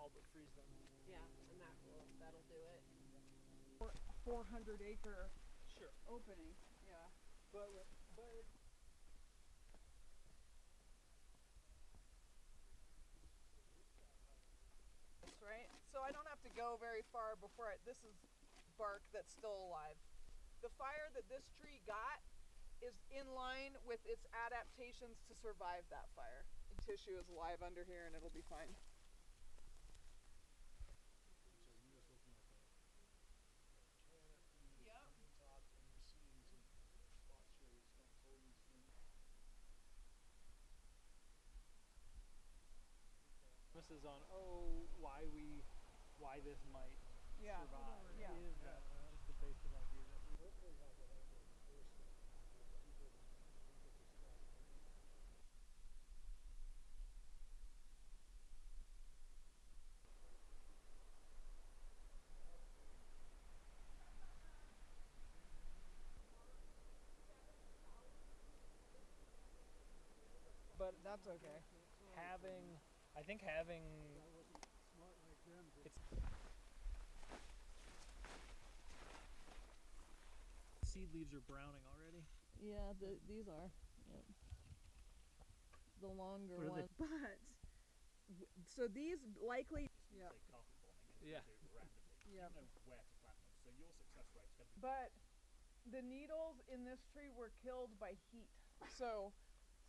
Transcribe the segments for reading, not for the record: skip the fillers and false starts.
all but freeze them. Yeah, and that'll do it. 400-acre Sure. opening, yeah. But right? So I don't have to go very far before this is bark that's still alive. The fire that this tree got is in line with its adaptations to survive that fire. The tissue is alive under here and it'll be fine. This is on why this might survive. Yeah. Is just the basic idea that we But that's okay. I think having seed leaves are browning already. Yeah, these are. Yep. The longer ones. But so these likely. Yeah. Yeah. Yeah. But the needles in this tree were killed by heat. So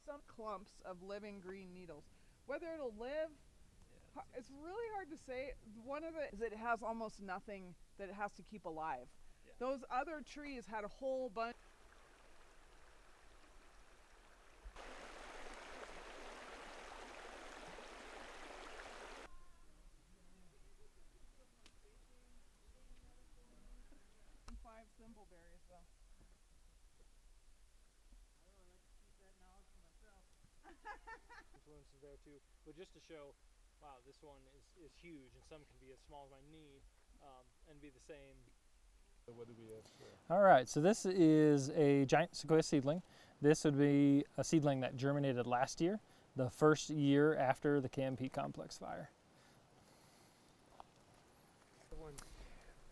some clumps of living green needles. Whether it'll live, it's really hard to say. One of it is it has almost nothing that it has to keep alive. Yeah. Those other trees had a whole bunch. Five thimbleberries though. Influences there too, but just to show, wow, this one is huge, and some can be as small as my knee, and be the same. What do we have? All right, so this is a giant sequoia seedling. This would be a seedling that germinated last year, the first year after the KMP complex fire. The ones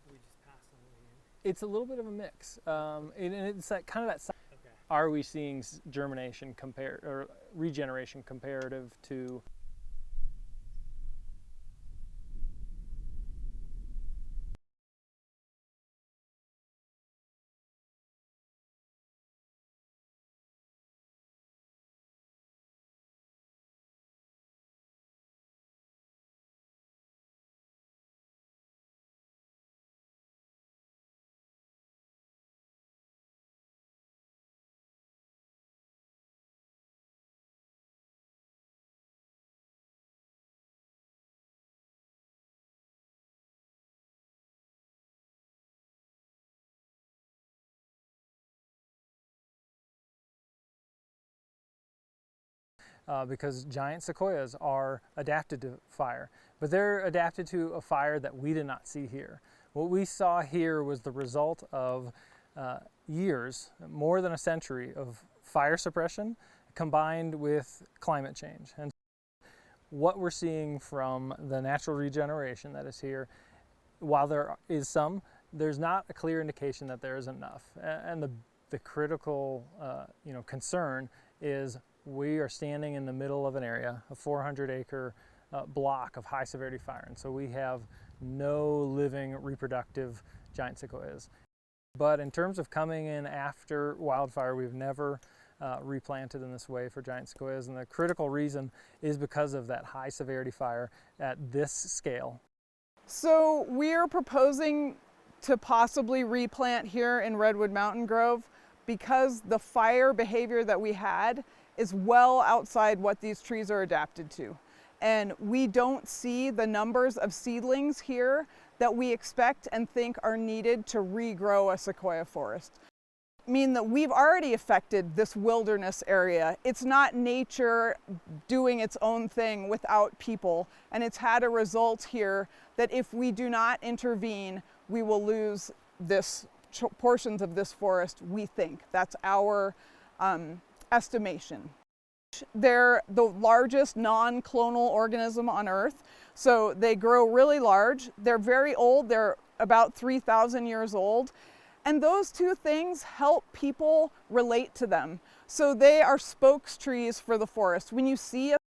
we just passed on the way in. It's a little bit of a mix, and it's that kind of that. Okay. Are we seeing germination or regeneration comparative to? Because giant sequoias are adapted to fire, but they're adapted to a fire that we did not see here. What we saw here was the result of years, more than a century of fire suppression combined with climate change. And what we're seeing from the natural regeneration that is here, while there is some, there's not a clear indication that there is enough. And the critical concern is we are standing in the middle of an area, a 400-acre block of high severity fire, and so we have no living reproductive giant sequoias. But in terms of coming in after wildfire, we've never replanted in this way for giant sequoias, and the critical reason is because of that high severity fire at this scale. So we're proposing to possibly replant here in Redwood Mountain Grove because the fire behavior that we had is well outside what these trees are adapted to. And we don't see the numbers of seedlings here that we expect and think are needed to regrow a sequoia forest. I mean that we've already affected this wilderness area. It's not nature doing its own thing without people, and it's had a result here that if we do not intervene, we will lose portions of this forest, we think. That's our estimation. They're the largest non-clonal organism on Earth, so they grow really large. They're very old. They're about 3,000 years old. And those two things help people relate to them. So they are spokes trees for the forest. When you see a